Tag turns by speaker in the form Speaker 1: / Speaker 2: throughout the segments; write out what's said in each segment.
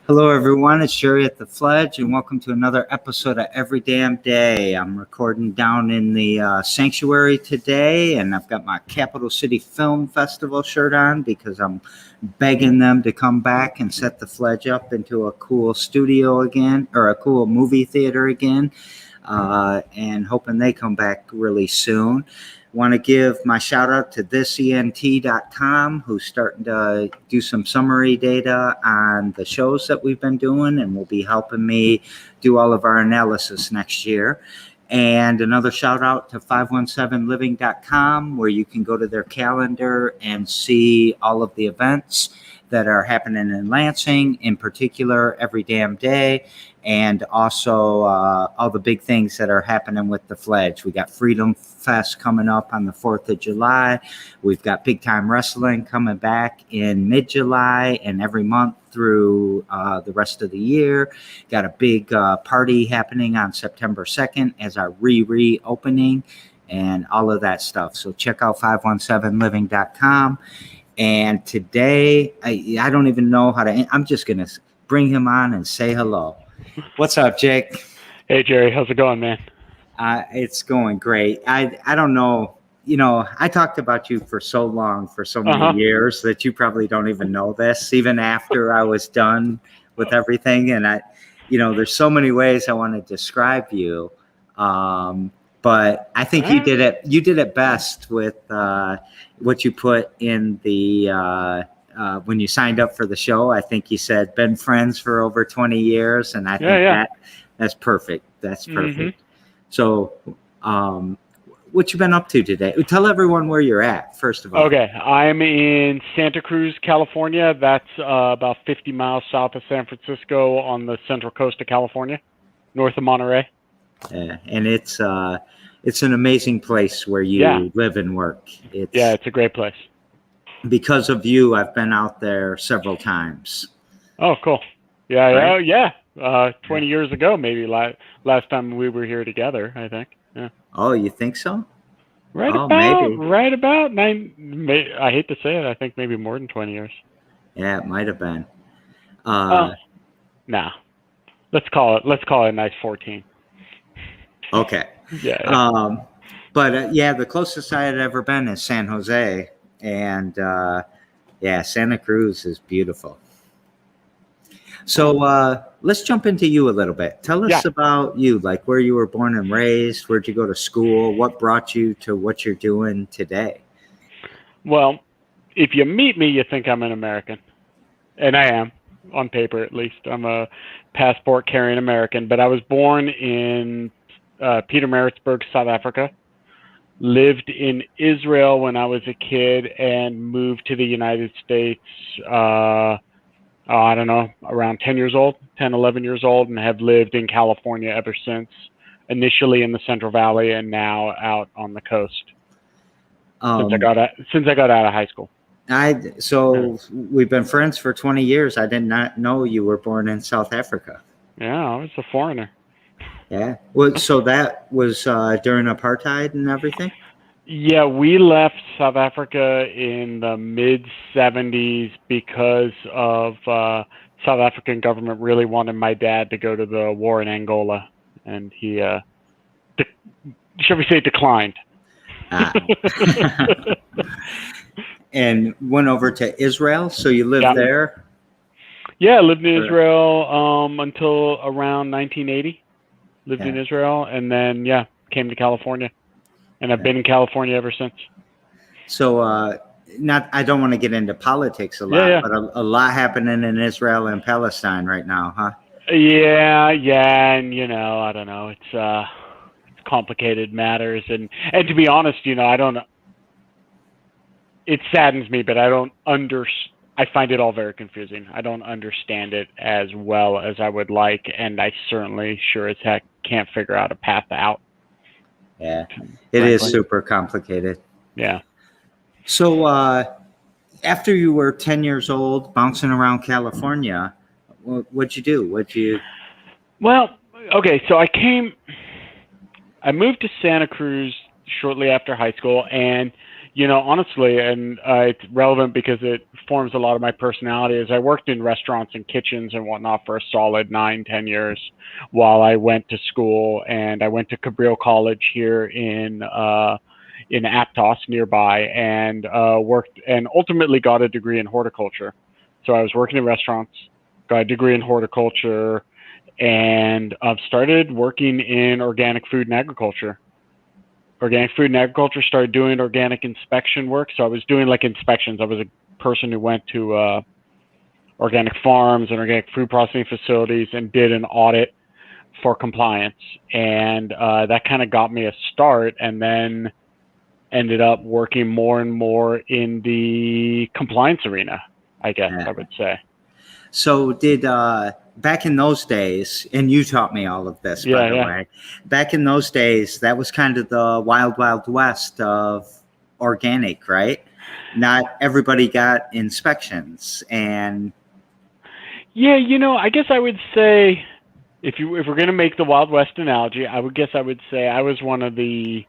Speaker 1: Hello, everyone. It's Jerry at the Fledge, and welcome to another episode of Every Damn Day. I'm recording down in the sanctuary today, and I've got my Capital City Film Festival shirt on because I'm begging them to come back and set the Fledge up into a cool studio again, or a cool movie theater again, and hoping they come back really soon. Want to give my shout out to thisent.com, who's starting to do some summary data on the shows that we've been doing and will be helping me do all of our analysis next year. And another shout out to 517living.com, where you can go to their calendar and see all of the events that are happening in Lansing, in particular, every damn day, and also all the big things that are happening with the Fledge. We got Freedom Fest coming up on the 4th of July. We've got Big Time Wrestling coming back in mid-July and every month through the rest of the year. Got a big party happening on September 2nd as our reopening and all of that stuff. So check out 517living.com. And today, I don't even know how to, I'm just going to bring him on and say hello. What's up, Jake?
Speaker 2: Hey, Jerry. How's it going, man?
Speaker 1: It's going great. I don't know. You know, I talked about you for so long, for so many years, that you probably don't even know this, even after I was done with everything. And there's so many ways I want to describe you. But I think you did it best with what you put in the when you signed up for the show. I think you said been friends for over 20 years, and I think that's perfect. That's perfect. Mm-hmm. So, what you been up to today? Tell everyone where you're at, first of all.
Speaker 2: Okay, I'm in Santa Cruz, California. That's about 50 miles south of San Francisco on the central coast of California, north of Monterey.
Speaker 1: Yeah, and it's an amazing place where you live and work.
Speaker 2: It's a great place.
Speaker 1: Because of you, I've been out there several times.
Speaker 2: Oh, cool. Yeah, right? 20 years ago, maybe last time we were here together, I think. Yeah.
Speaker 1: Oh, you think so?
Speaker 2: Right about 9. I hate to say it. I think maybe more than 20 years.
Speaker 1: Yeah, it might have been.
Speaker 2: Nah. Let's call it a nice 14.
Speaker 1: Okay.
Speaker 2: Yeah.
Speaker 1: But the closest I had ever been is San Jose, and Santa Cruz is beautiful. So let's jump into you a little bit. Tell us about you, like where you were born and raised, where'd you go to school, what brought you to what you're doing today?
Speaker 2: Well, if you meet me, you think I'm an American, and I am, on paper at least. I'm a passport-carrying American, but I was born in Pietermaritzburg, South Africa, lived in Israel when I was a kid, and moved to the United States, I don't know, around 10, 11 years old, and have lived in California ever since, initially in the Central Valley and now out on the coast since I got out of high school. We've been friends for 20 years. I did not know you were born in South Africa. Yeah, I was a foreigner.
Speaker 1: Yeah. Well, so that was during apartheid and everything?
Speaker 2: Yeah, we left South Africa in the mid-'70s because of South African government really wanted my dad to go to the war in Angola, and he, shall we say, declined.
Speaker 1: And went over to Israel, so you lived there?
Speaker 2: Yeah, I lived in Israel until around 1980. Lived in Israel, and then, came to California. And I've been in California ever since. So,
Speaker 1: I don't want to get into politics a lot, but a lot happening in Israel and Palestine right now, huh?
Speaker 2: Yeah, and I don't know. It's complicated matters, and to be honest, I don't. It saddens me, but I don't I find it all very confusing. I don't understand it as well as I would like, and I certainly sure as heck can't figure out a path out.
Speaker 1: Yeah, it is super complicated.
Speaker 2: Yeah.
Speaker 1: So after you were 10 years old, bouncing around California, what'd you do?
Speaker 2: Well, okay, so I moved to Santa Cruz shortly after high school, and honestly, and it's relevant because it forms a lot of my personality. Is I worked in restaurants and kitchens and whatnot for a solid 9-10 years while I went to school, and I went to Cabrillo College here in Aptos nearby, and worked and ultimately got a degree in horticulture. So I was working in restaurants, got a degree in horticulture, and started working in organic food and agriculture. Started doing organic inspection work. So I was doing like inspections. I was a person who went to organic farms and organic food processing facilities and did an audit for compliance. And that kind of got me a start, and then ended up working more and more in the compliance arena, I guess I would say.
Speaker 1: So did back in those days, and you taught me all of this, by the way, back in those days, that was kind of the wild, wild west of organic, right? Not everybody got inspections. And
Speaker 2: yeah, I guess I would say if we're going to make the Wild West analogy, I would say I was one of the,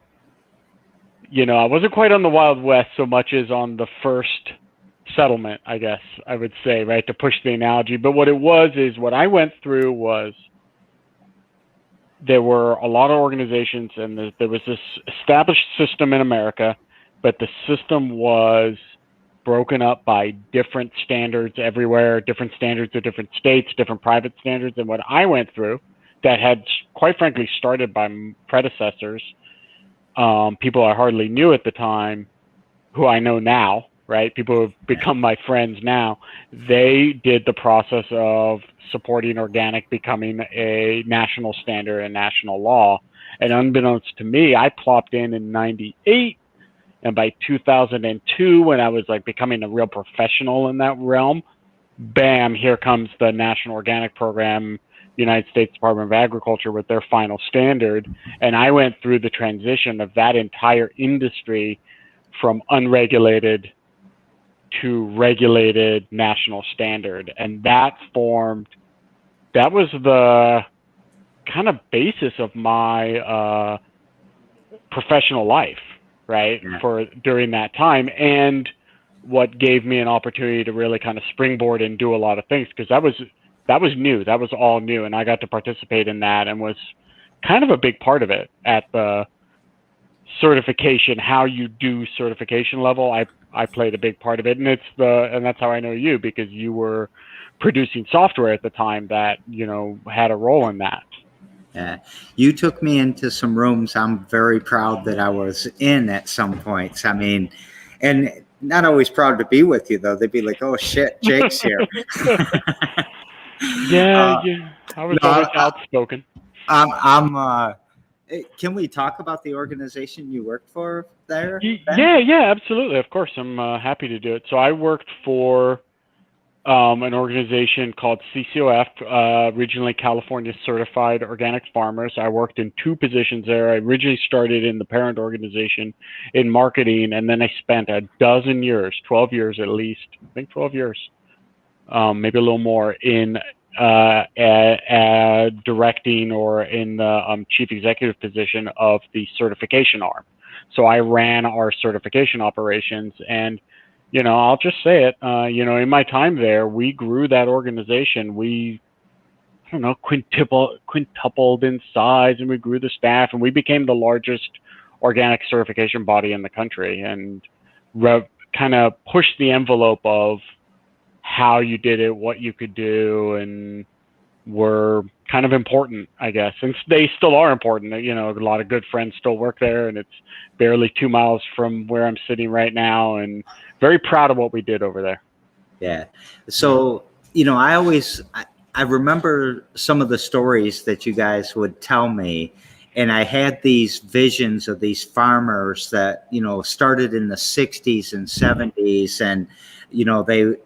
Speaker 2: I wasn't quite on the Wild West so much as on the first settlement, I guess I would say, right, to push the analogy. But what it was is what I went through was there were a lot of organizations, and there was this established system in America, but the system was broken up by different standards everywhere, different standards of different states, different private standards. And what I went through that had, quite frankly, started by predecessors, people I hardly knew at the time, who I know now, right? People who have become my friends now, they did the process of supporting organic becoming a national standard and national law. And unbeknownst to me, I plopped in 98. And by 2002, when I was like becoming a real professional in that realm, bam, here comes the National Organic Program, United States Department of Agriculture with their final standard. And I went through the transition of that entire industry from unregulated to regulated national standard. And that was the kind of basis of my professional life, right, for during that time, and what gave me an opportunity to really kind of springboard and do a lot of things, because that was new. That was all new, and I got to participate in that and was kind of a big part of it at the certification, how you do certification level. I played a big part of it, and that's how I know you, because you were producing software at the time that, had a role in that.
Speaker 1: Yeah, you took me into some rooms I'm very proud that I was in at some points. I mean, and not always proud to be with you, though. They'd be like, "Oh shit, Jake's here."
Speaker 2: Yeah. I was always outspoken.
Speaker 1: Can we talk about the organization you worked for there?
Speaker 2: Yeah, absolutely. Of course, I'm happy to do it. So I worked for an organization called CCOF, Regionally California Certified Organic Farmers. I worked in 2 positions there. I originally started in the parent organization in marketing, and then I spent a dozen years, 12 years at least, I think 12 years, maybe a little more, in directing or in the chief executive position of the certification arm. So I ran our certification operations, and I'll just say it, in my time there, we grew that organization. We, quintupled in size, and we grew the staff, and we became the largest organic certification body in the country, and kind of pushed the envelope of how you did it, what you could do, and were kind of important, I guess. And they still are important. A lot of good friends still work there, and it's barely 2 miles from where I'm sitting right now, and very proud of what we did over there.
Speaker 1: Yeah. So, I remember some of the stories that you guys would tell me, and I had these visions of these farmers that, started in the 60s and 70s, and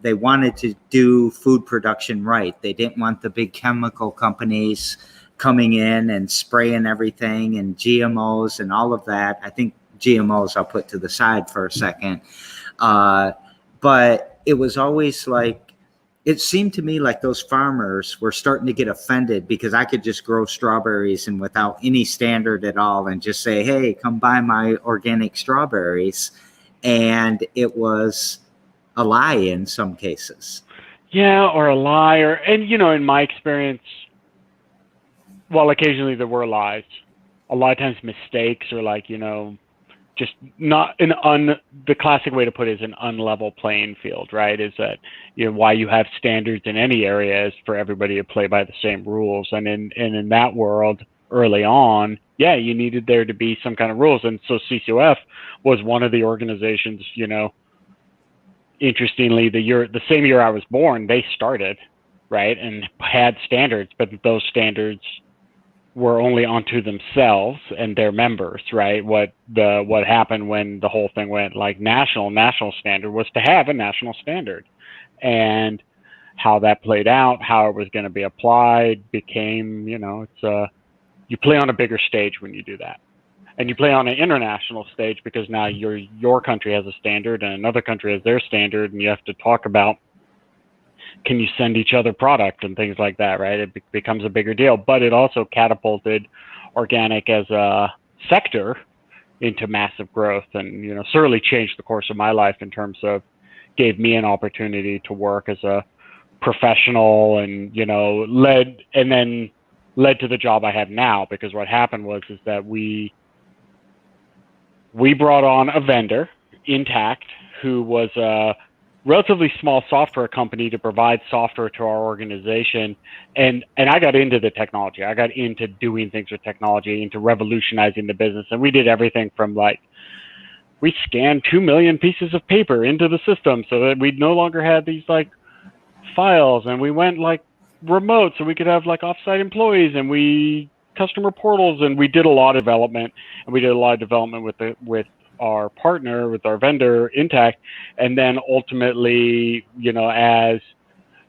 Speaker 1: they wanted to do food production right. They didn't want the big chemical companies coming in and spraying everything, and GMOs and all of that. I think GMOs I'll put to the side for a second. But it was always like, it seemed to me like those farmers were starting to get offended because I could just grow strawberries and without any standard at all and just say, "Hey, come buy my organic strawberries." and it was a lie in some cases.
Speaker 2: Yeah, or a lie, and in my experience, well, occasionally there were lies. A lot of times mistakes, or like, just not the classic way to put it is an unlevel playing field, right? Is that, why you have standards in any area is for everybody to play by the same rules. And in that world early on, yeah, you needed there to be some kind of rules. And so CCOF was one of the organizations, interestingly, the same year I was born, they started, right, and had standards, but those standards were only onto themselves and their members, right? What happened when the whole thing went like national standard was to have a national standard, and how that played out, how it was going to be applied became, it's you play on a bigger stage when you do that. And you play on an international stage because now your country has a standard and another country has their standard, and you have to talk about, can you send each other product and things like that, right? It becomes a bigger deal. But it also catapulted organic as a sector into massive growth, and certainly changed the course of my life in terms of gave me an opportunity to work as a professional, and led to the job I have now. Because what happened is that we brought on a vendor, Intact, who was a relatively small software company to provide software to our organization. And I got into the technology. I got into doing things with technology, into revolutionizing the business. And we did everything from we scanned 2 million pieces of paper into the system so that we no longer had these files. And we went remote so we could have offsite employees, and we customer portals, and we did a lot of development, with our partner, with our vendor Intact. And then ultimately, as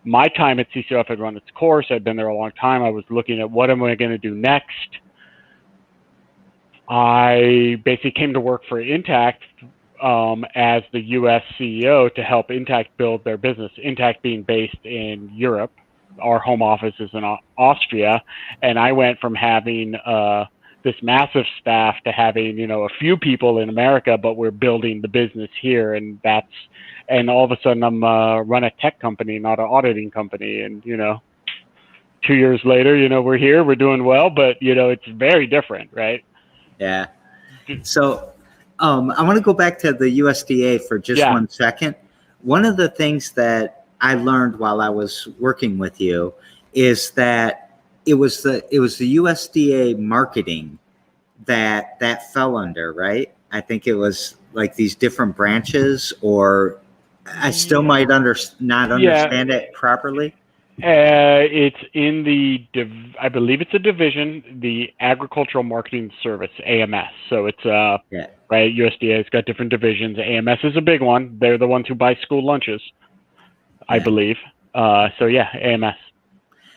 Speaker 2: my time at CCOF had run its course, I'd been there a long time, I was looking at what am I going to do next. I basically came to work for Intact as the US CEO to help Intact build their business. Intact being based in Europe. Our home office is in Austria, and I went from having this massive staff to having a few people in America, but we're building the business here, and all of a sudden I'm run a tech company, not an auditing company, and 2 years later, we're here, we're doing well, but it's very different, right?
Speaker 1: Yeah. So I want to go back to the USDA for just 1 second. One of the things that I learned while I was working with you is that it was the USDA marketing that fell under, right? I think it was these different branches, or I still might not understand it properly.
Speaker 2: It's in I believe it's a division, the Agricultural Marketing Service, AMS. So it's right. USDA's got different divisions. AMS is a big one. They're the ones who buy school lunches, I believe. So yeah, AMS.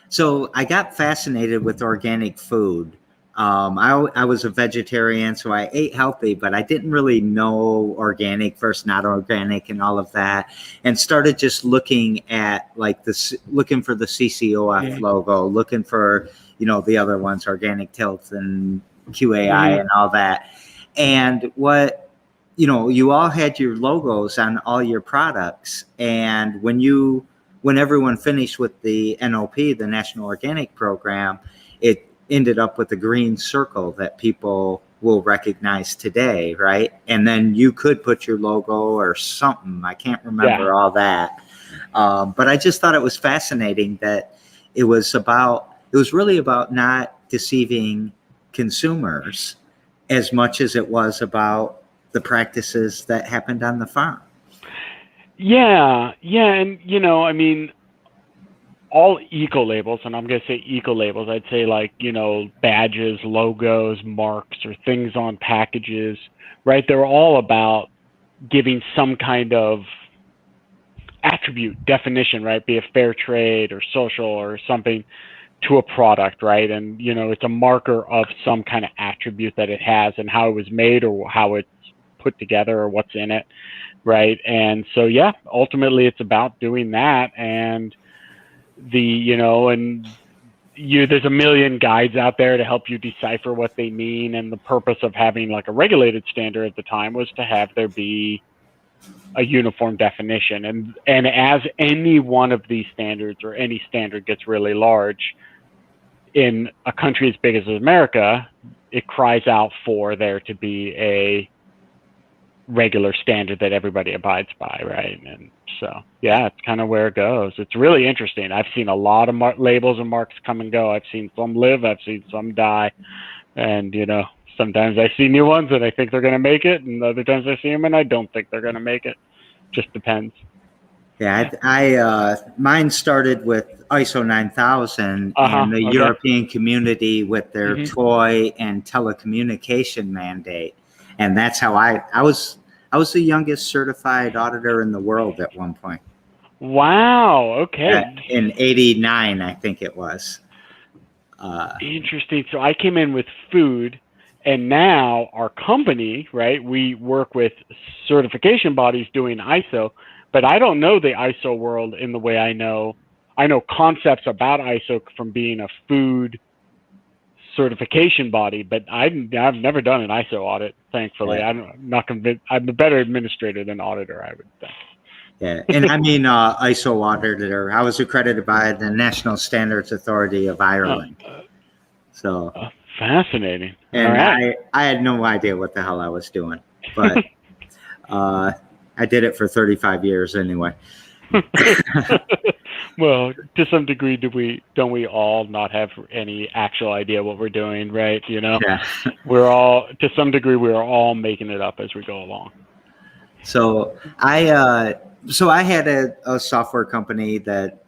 Speaker 1: So I got fascinated with organic food. I was a vegetarian, so I ate healthy, but I didn't really know organic versus not organic and all of that, and started just looking at looking for the CCOF logo, looking for, the other ones, Organic Tilth and QAI and all that. And what, you all had your logos on all your products. And when everyone finished with the NOP, the National Organic Program, it ended up with a green circle that people will recognize today, right? And then you could put your logo or something. I can't remember all that. But I just thought it was fascinating that it was really about not deceiving consumers as much as it was about the practices that happened on the farm.
Speaker 2: Yeah. And, all eco labels, and I'm going to say eco labels, I'd say badges, logos, marks, or things on packages, right? They're all about giving some kind of attribute, definition, right? Be it fair trade or social or something to a product, right? And, it's a marker of some kind of attribute that it has and how it was made or how it's put together or what's in it, right? And so, ultimately it's about doing that. And there's a million guides out there to help you decipher what they mean. And the purpose of having a regulated standard at the time was to have there be a uniform definition. And as any one of these standards or any standard gets really large in a country as big as America, it cries out for there to be a regular standard that everybody abides by, right? And so, yeah, it's kind of where it goes. It's really interesting. I've seen a lot of labels and marks come and go. I've seen some live, I've seen some die, and sometimes I see new ones and I think they're going to make it, and other times I see them and I don't think they're going to make it. Just depends.
Speaker 1: Yeah, I mine started with ISO 9000 and the European community with their toy and telecommunication mandate, and that's how I was the youngest certified auditor in the world at one point.
Speaker 2: Wow. Okay.
Speaker 1: In '89, I think it was.
Speaker 2: Interesting. So I came in with food, and now our company, right? We work with certification bodies doing ISO. But I don't know the ISO world in the way I know concepts about ISO from being a food certification body, but I've never done an ISO audit, thankfully. Yeah. I'm not convinced. I'm a better administrator than auditor, I would think.
Speaker 1: Yeah, and I mean ISO auditor. I was accredited by the National Standards Authority of Ireland. So
Speaker 2: fascinating.
Speaker 1: And right. I had no idea what the hell I was doing, but I did it for 35 years anyway.
Speaker 2: Well, to some degree, don't we all not have any actual idea what we're doing, right? Yeah. We're all, to some degree, we're all making it up as we go along.
Speaker 1: So I had a software company that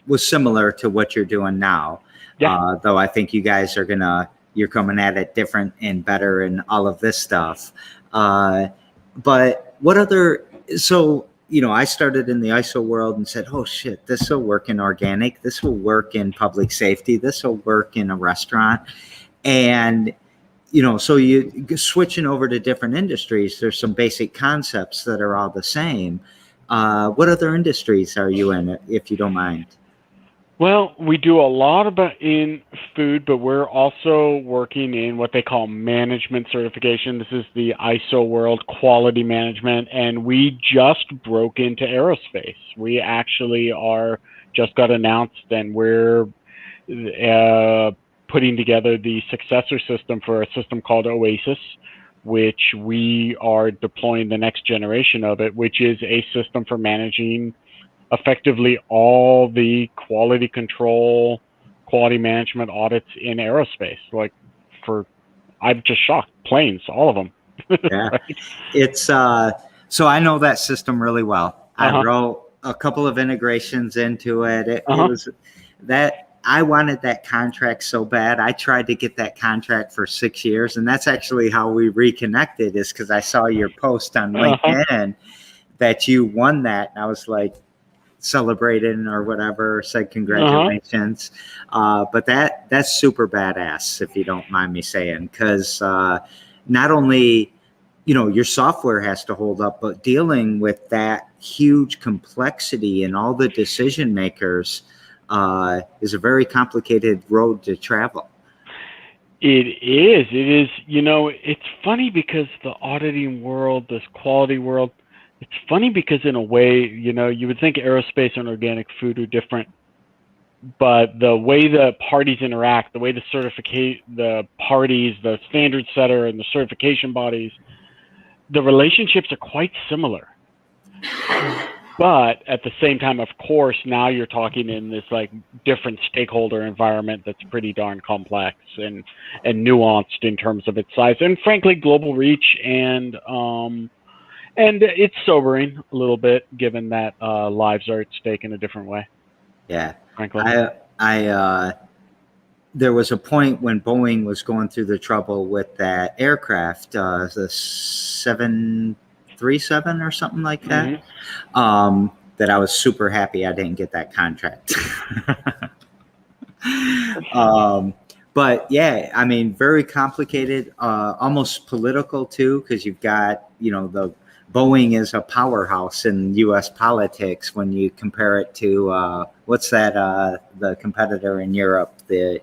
Speaker 1: was similar to what you're doing now. Yeah. Though I think you guys you're coming at it different and better and all of this stuff. But what other, I started in the ISO world and said, oh shit, this will work in organic. This will work in public safety. This will work in a restaurant. And, so you switching over to different industries, there's some basic concepts that are all the same. What other industries are you in, if you don't mind?
Speaker 2: Well, we do a lot in food, but we're also working in what they call management certification. This is the ISO world, quality management, and we just broke into aerospace. We actually just got announced, and we're putting together the successor system for a system called Oasis, which we are deploying the next generation of it, which is a system for managing effectively all the quality control, quality management audits in aerospace. I'm just shocked. Planes, all of them.
Speaker 1: Yeah. Right? It's so I know that system really well. I wrote a couple of integrations into it. It was that I wanted that contract so bad. I tried to get that contract for 6 years, and that's actually how we reconnected, is because I saw your post on LinkedIn that you won that. And I was like, celebrated or whatever, said congratulations. But that's super badass, if you don't mind me saying, because not only your software has to hold up, but dealing with that huge complexity and all the decision makers is a very complicated road to travel.
Speaker 2: It is. It's funny because the auditing world, this quality world, it's funny because in a way, you would think aerospace and organic food are different, but the way the parties interact, the way the parties, the standard setter and the certification bodies, the relationships are quite similar. But at the same time, of course, now you're talking in this different stakeholder environment that's pretty darn complex and nuanced in terms of its size, and frankly, global reach, and it's sobering a little bit, given that lives are at stake in a different way.
Speaker 1: Yeah,
Speaker 2: frankly.
Speaker 1: There was a point when Boeing was going through the trouble with that aircraft, the 737 or something like that, that I was super happy I didn't get that contract. But yeah, I mean, very complicated, almost political too, because you've got, the Boeing is a powerhouse in U.S. politics when you compare it to what's that? The competitor in Europe, the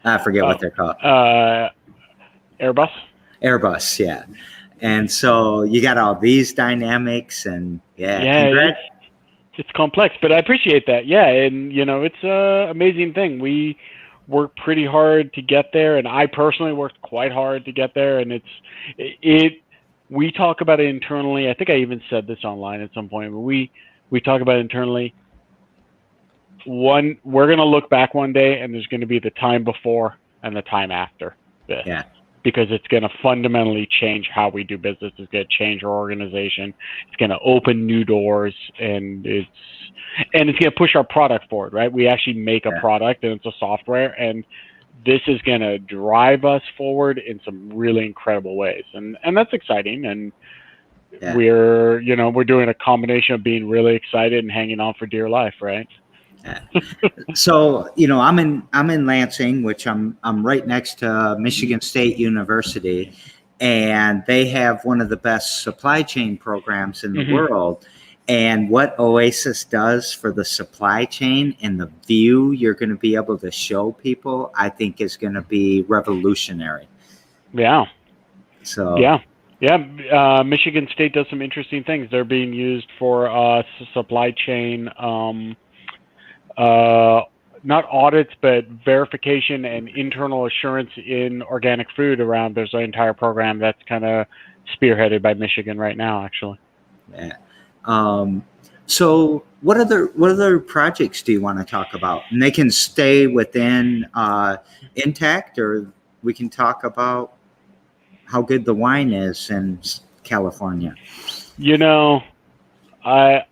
Speaker 1: I forget what they're called.
Speaker 2: Airbus.
Speaker 1: Airbus, yeah. And so you got all these dynamics, and congrats.
Speaker 2: It's complex, but I appreciate that. Yeah, and it's a amazing thing. We worked pretty hard to get there, and I personally worked quite hard to get there. And we talk about it internally. I think I even said this online at some point, but we talk about it internally. We're going to look back one day, and there's going to be the time before and the time after this.
Speaker 1: Yeah.
Speaker 2: Because it's going to fundamentally change how we do business. It's going to change our organization. It's going to open new doors, and it's going to push our product forward, right? We actually make a product, and it's a software, and this is going to drive us forward in some really incredible ways, and that's exciting. And we're doing a combination of being really excited and hanging on for dear life, right?
Speaker 1: So, I'm in Lansing, which I'm right next to Michigan State University, and they have one of the best supply chain programs in the world. And what Oasis does for the supply chain and the view you're going to be able to show people, I think is going to be revolutionary.
Speaker 2: Yeah.
Speaker 1: So.
Speaker 2: Yeah. Michigan State does some interesting things. They're being used for supply chain. Not audits, but verification and internal assurance in organic food around. There's an entire program that's kind of spearheaded by Michigan right now, actually.
Speaker 1: Yeah. So what other projects do you want to talk about? And they can stay within Intact, or we can talk about how good the wine is in California.
Speaker 2: At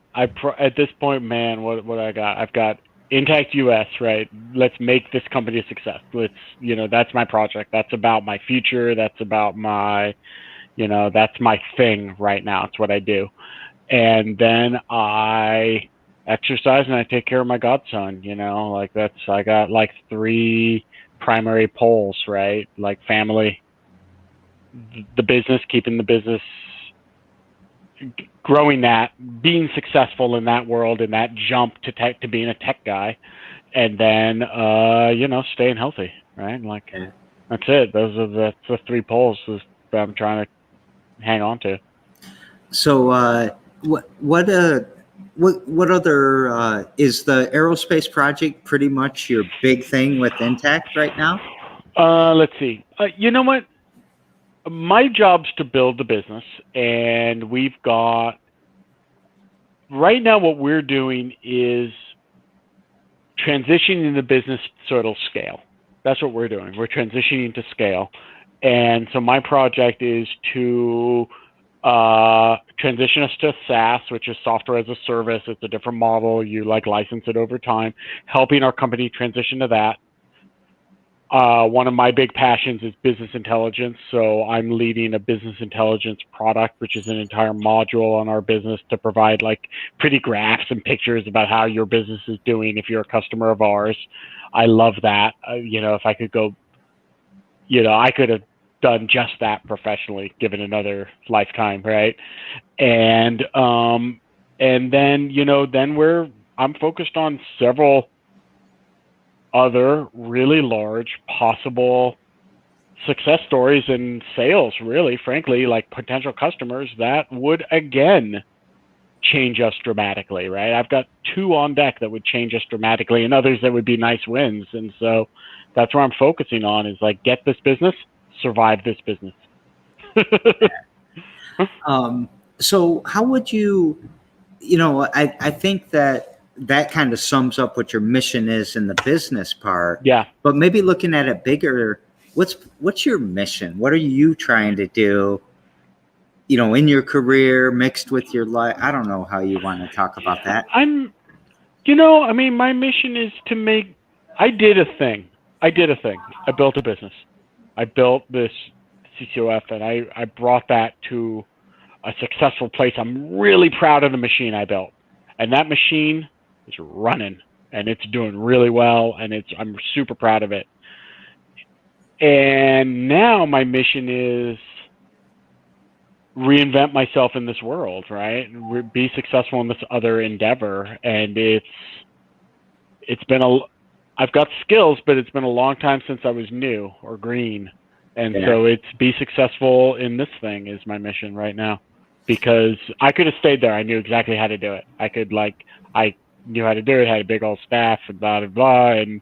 Speaker 2: this point, man, what I got? I've got Intact US, right? Let's make this company a success. That's my project. That's about my future. That's about my, that's my thing right now. It's what I do. And then I exercise and I take care of my godson, I got like 3 primary poles, right? Like family, the business, keeping the business, growing that, being successful in that world, and that jump to tech, to being a tech guy, and then staying healthy, right? That's it. That's the 3 poles that I'm trying to hang on to.
Speaker 1: So what other is the aerospace project pretty much your big thing with Intact right now?
Speaker 2: Let's see. You know what? My job's to build the business, and we've got, right now what we're doing is transitioning the business so it'll scale. That's what we're doing. We're transitioning to scale. And so my project is to transition us to SaaS, which is software as a service. It's a different model. You license it over time, helping our company transition to that. One of my big passions is business intelligence. So I'm leading a business intelligence product, which is an entire module on our business to provide pretty graphs and pictures about how your business is doing if you're a customer of ours. I love that. If I could go, I could have done just that professionally given another lifetime, right? And then I'm focused on several other really large possible success stories and sales, really, frankly, potential customers that would again change us dramatically, right? I've got 2 on deck that would change us dramatically, and others that would be nice wins. And so that's where I'm focusing on, is get this business, survive this business.
Speaker 1: So how would you, I think that kind of sums up what your mission is in the business part.
Speaker 2: Yeah.
Speaker 1: But maybe looking at it bigger, what's your mission? What are you trying to do, in your career mixed with your life? I don't know how you want to talk about that.
Speaker 2: My mission is to make, I did a thing. I built a business. I built this CCOF, and I brought that to a successful place. I'm really proud of the machine I built. And that machine is running, and it's doing really well, and I'm super proud of it. And now my mission is reinvent myself in this world, right? Be successful in this other endeavor. And I've got skills, but it's been a long time since I was new or green. And so it's be successful in this thing is my mission right now, because I could have stayed there. I knew exactly how to do it. I knew how to do it, had a big old staff and blah, blah, blah. And,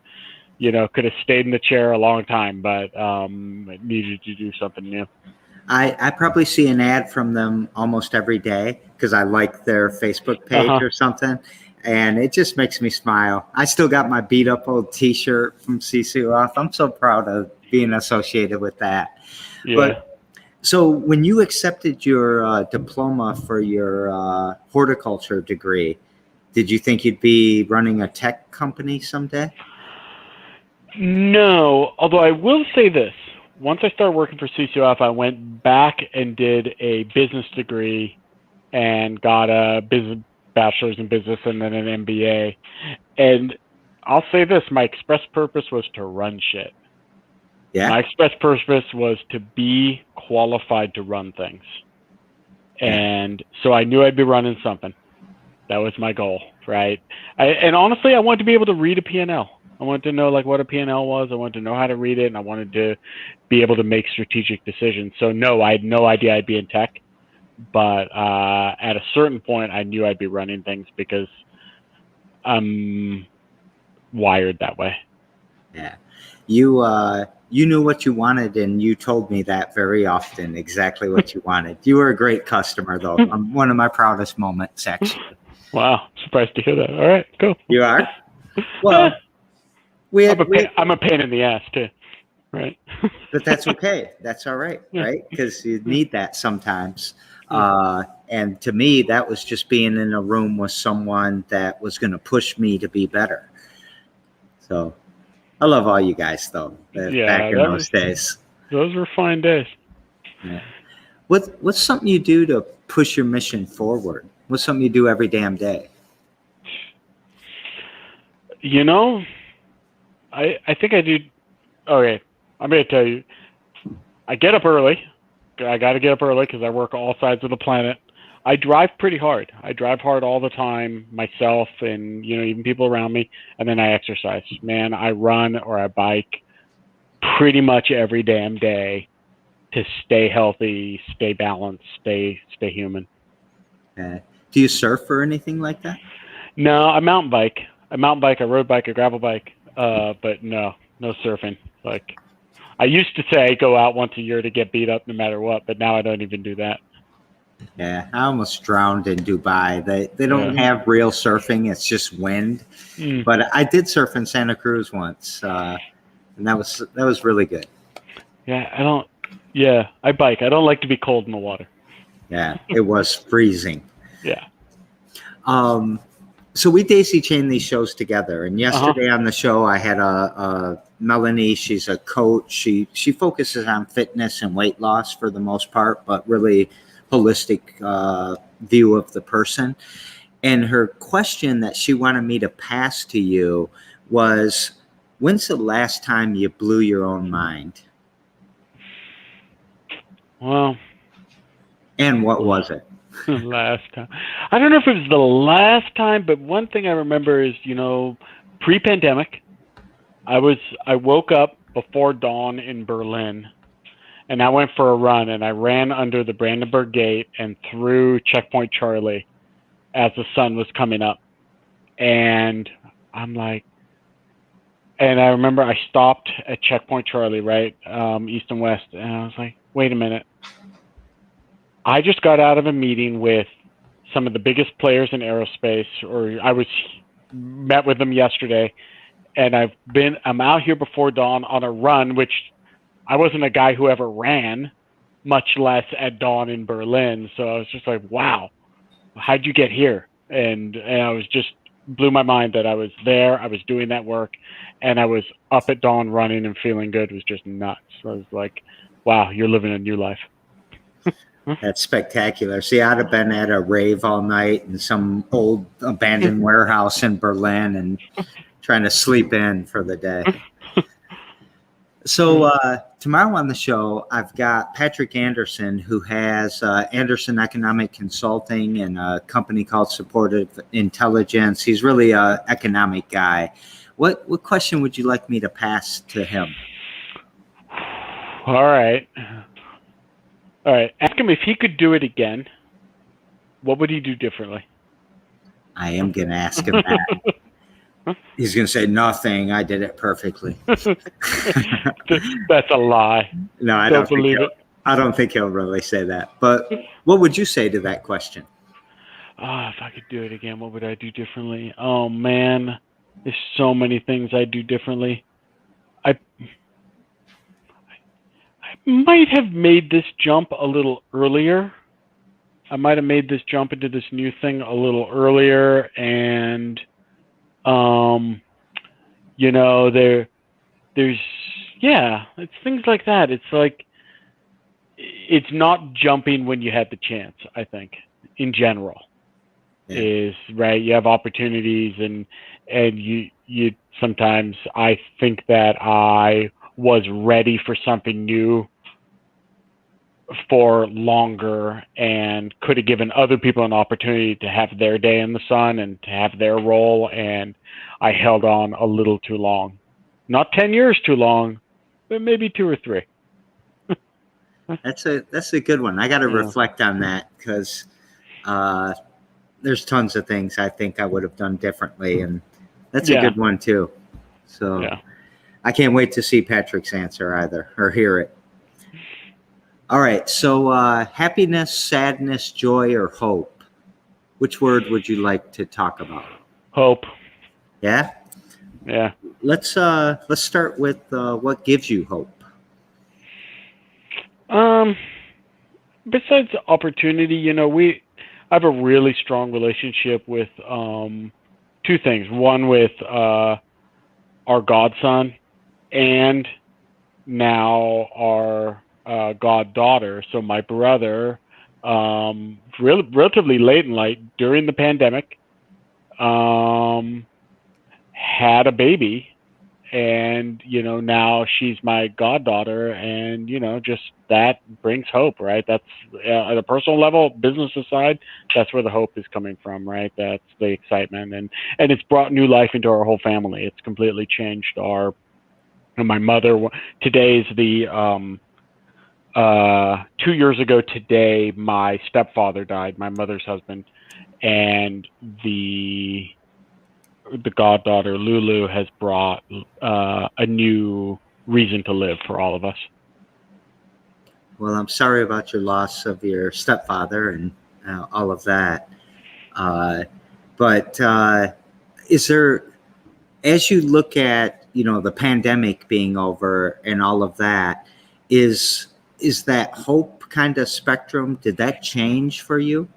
Speaker 2: could have stayed in the chair a long time, but needed to do something new.
Speaker 1: I probably see an ad from them almost every day because I like their Facebook page or something. And it just makes me smile. I still got my beat up old t-shirt from CC off. I'm so proud of being associated with that.
Speaker 2: Yeah.
Speaker 1: But so when you accepted your diploma for your horticulture degree, did you think you'd be running a tech company someday?
Speaker 2: No, although I will say this. Once I started working for CCOF, I went back and did a business degree and got a bachelor's in business and then an MBA. And I'll say this, my express purpose was to run shit.
Speaker 1: Yeah.
Speaker 2: My express purpose was to be qualified to run things. And so I knew I'd be running something. That was my goal, right? And honestly, I wanted to be able to read a P&L. I wanted to know what a P&L was. I wanted to know how to read it, and I wanted to be able to make strategic decisions. So no, I had no idea I'd be in tech, but at a certain point, I knew I'd be running things because I'm wired that way.
Speaker 1: Yeah, you knew what you wanted, and you told me that very often, exactly what you wanted. You were a great customer, though. I'm one of my proudest moments, actually.
Speaker 2: Wow, surprised to hear that. All right, cool.
Speaker 1: You are? Well.
Speaker 2: I'm a pain in the ass too, right?
Speaker 1: But that's okay. That's all right, right? Because you need that sometimes. And to me, that was just being in a room with someone that was going to push me to be better. So I love all you guys, though, back in those days.
Speaker 2: Those were fine days.
Speaker 1: Yeah. What's something you do to push your mission forward? What's something you do every damn day?
Speaker 2: I think I do. Okay, I'm going to tell you. I get up early. I got to get up early because I work all sides of the planet. I drive pretty hard. I drive hard all the time, myself and, even people around me. And then I exercise. Man, I run or I bike pretty much every damn day to stay healthy, stay balanced, stay human.
Speaker 1: Do you surf or anything like that?
Speaker 2: No, I mountain bike. I road bike, a gravel bike. But no surfing. I used to say I go out once a year to get beat up no matter what, but now I don't even do that.
Speaker 1: Yeah, I almost drowned in Dubai. They don't have real surfing; it's just wind. But I did surf in Santa Cruz once, and that was really good.
Speaker 2: Yeah, I bike. I don't like to be cold in the water.
Speaker 1: Yeah, it was freezing.
Speaker 2: Yeah.
Speaker 1: So we daisy chain these shows together, and yesterday on the show I had a Melanie. She's a coach. She focuses on fitness and weight loss for the most part, but really holistic view of the person. And her question that she wanted me to pass to you was, when's the last time you blew your own mind?
Speaker 2: Well,
Speaker 1: and what was it?
Speaker 2: Last time. I don't know if it was the last time, but one thing I remember is, pre-pandemic, I woke up before dawn in Berlin, and I went for a run, and I ran under the Brandenburg Gate and through Checkpoint Charlie as the sun was coming up. And I'm like, and I remember I stopped at Checkpoint Charlie, right, east and west, and I was like, wait a minute. I just got out of a meeting with some of the biggest players in aerospace, or I met with them yesterday, and I'm out here before dawn on a run, which I wasn't a guy who ever ran, much less at dawn in Berlin. So I was just like, wow, how'd you get here? And I was just blew my mind that I was there, I was doing that work, and I was up at dawn running and feeling good. It was just nuts. So I was like, wow, you're living a new life.
Speaker 1: That's spectacular. See, I'd have been at a rave all night in some old abandoned warehouse in Berlin and trying to sleep in for the day. So tomorrow on the show, I've got Patrick Anderson, who has Anderson Economic Consulting and a company called Supportive Intelligence. He's really an economic guy. What question would you like me to pass to him?
Speaker 2: All right. All right. Ask him if he could do it again. What would he do differently?
Speaker 1: I am going to ask him that. He's going to say nothing. I did it perfectly.
Speaker 2: That's a lie.
Speaker 1: No, I
Speaker 2: Don't believe it.
Speaker 1: I don't think he'll really say that. But what would you say to that question?
Speaker 2: If I could do it again, what would I do differently? Oh man, there's so many things I do differently. I might have made this jump a little earlier. I might have made this jump into this new thing a little earlier, and there's it's things like that. It's like it's not jumping when you had the chance. I think in general is right. You have opportunities, and you sometimes I think that I was ready for something new for longer and could have given other people an opportunity to have their day in the sun and to have their role, and I held on a little too long. Not 10 years too long, but maybe 2 or 3.
Speaker 1: That's a good one. I got to reflect on that because there's tons of things I think I would have done differently, and that's a good one too. So I can't wait to see Patrick's answer either or hear it. All right. So happiness, sadness, joy, or hope. Which word would you like to talk about?
Speaker 2: Hope.
Speaker 1: Yeah?
Speaker 2: Yeah.
Speaker 1: Let's start with what gives you hope.
Speaker 2: Besides opportunity, I have a really strong relationship with 2 things. One with our godson, and now our goddaughter. So my brother, relatively late in life during the pandemic, had a baby, and now she's my goddaughter, and just that brings hope, right? That's at a personal level. Business aside, that's where the hope is coming from, right? That's the excitement, and it's brought new life into our whole family. It's completely changed my mother. Today's the 2 years ago today, my stepfather died, my mother's husband, and the goddaughter Lulu has brought a new reason to live for all of us.
Speaker 1: Well, I'm sorry about your loss of your stepfather and all of that. But is there, as you look at the pandemic being over and all of that, is that hope kind of spectrum? Did that change for you?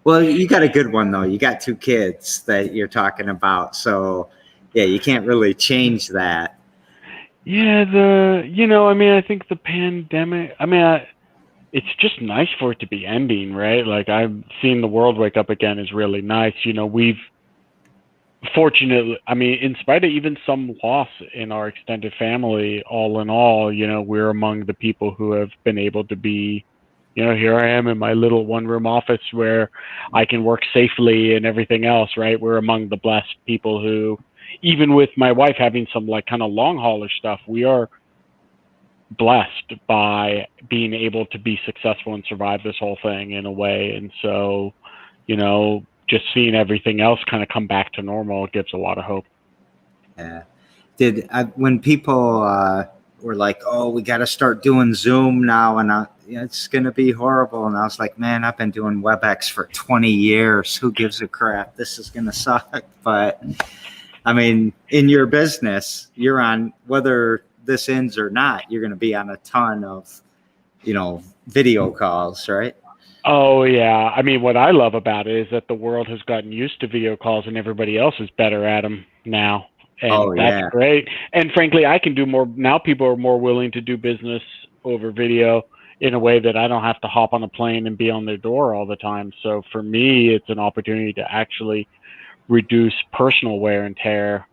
Speaker 1: Well, you got a good one though. You got 2 kids that you're talking about, so you can't really change that.
Speaker 2: Yeah, I think the pandemic. It's just nice for it to be ending, right? Like I've seen the world wake up again is really nice. We've fortunately, in spite of even some loss in our extended family, all in all, we're among the people who have been able to be. Here I am in my little 1-room office where I can work safely and everything else, right? We're among the blessed people who, even with my wife having some like kind of long hauler stuff, we are blessed by being able to be successful and survive this whole thing in a way. And so, just seeing everything else kind of come back to normal gives a lot of hope.
Speaker 1: Yeah. When people were like, "Oh, we got to start doing Zoom now," and it's going to be horrible. And I was like, man, I've been doing WebEx for 20 years. Who gives a crap? This is going to suck. But in your business, you're on, whether this ends or not, you're going to be on a ton of, video calls, right?
Speaker 2: Oh, yeah. what I love about it is that the world has gotten used to video calls and everybody else is better at them now. And that's great. And frankly, I can do more. Now people are more willing to do business over video in a way that I don't have to hop on a plane and be on their door all the time. So for me, it's an opportunity to actually reduce personal wear and tear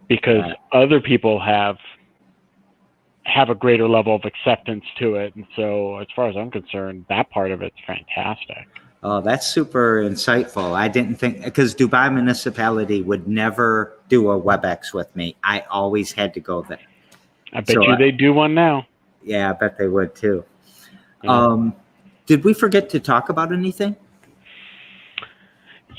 Speaker 2: because other people have a greater level of acceptance to it. And so as far as I'm concerned, that part of it's fantastic.
Speaker 1: Oh, that's super insightful. I didn't think, because Dubai Municipality would never do a WebEx with me. I always had to go there.
Speaker 2: I bet you they do one now.
Speaker 1: Yeah, I bet they would too.
Speaker 2: Yeah.
Speaker 1: Did we forget to talk about anything?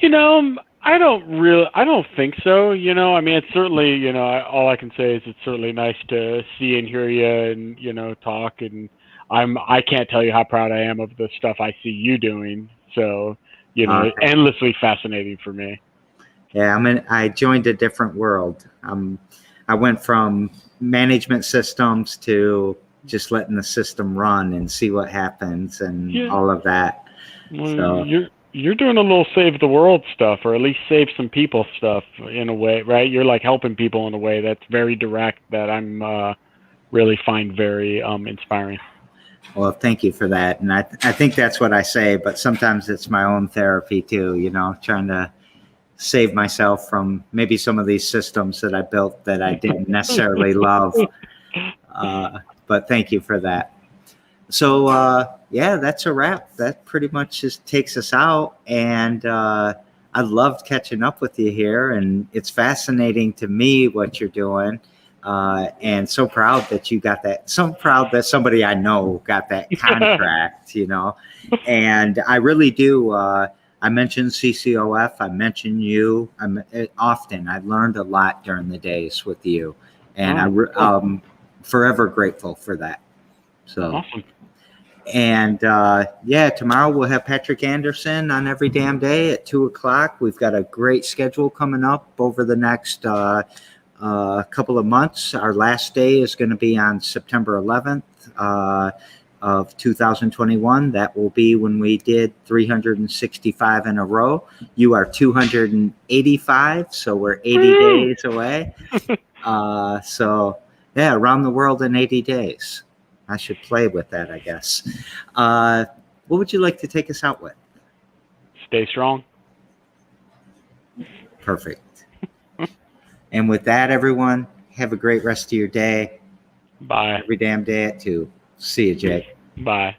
Speaker 2: I don't think so. I mean, it's certainly, all I can say is it's certainly nice to see and hear you and, talk. And I can't tell you how proud I am of the stuff I see you doing. So, endlessly fascinating for me.
Speaker 1: Yeah, I joined a different world. I went from management systems to just letting the system run and see what happens and all of that.
Speaker 2: Well,
Speaker 1: So
Speaker 2: you're doing a little save the world stuff, or at least save some people stuff in a way, right? You're like helping people in a way that's very direct that I'm really find very inspiring.
Speaker 1: well, thank you for that. And I think that's what I say, but sometimes it's my own therapy too, trying to save myself from maybe some of these systems that I built that I didn't necessarily love. But thank you for that. So, yeah, that's a wrap. That pretty much just takes us out. And I loved catching up with you here. And it's fascinating to me what you're doing. And so proud that you got that. So proud that somebody I know got that contract, And I really do. I mentioned CCOF. I mentioned you. Often. I learned a lot during the days with you. And I'm forever grateful for that. So.
Speaker 2: Awesome.
Speaker 1: And yeah, tomorrow we'll have Patrick Anderson on Every Damn Day at 2:00. We've got a great schedule coming up over the next couple of months. Our last day is going to be on September 11th of 2021. That will be when we did 365 in a row. You are 285, so we're 80 days away. So yeah, around the world in 80 days. I should play with that, I guess. What would you like to take us out with?
Speaker 2: Stay strong.
Speaker 1: Perfect. And with that, everyone, have a great rest of your day.
Speaker 2: Bye.
Speaker 1: Every damn day at 2. See you, Jay.
Speaker 2: Bye.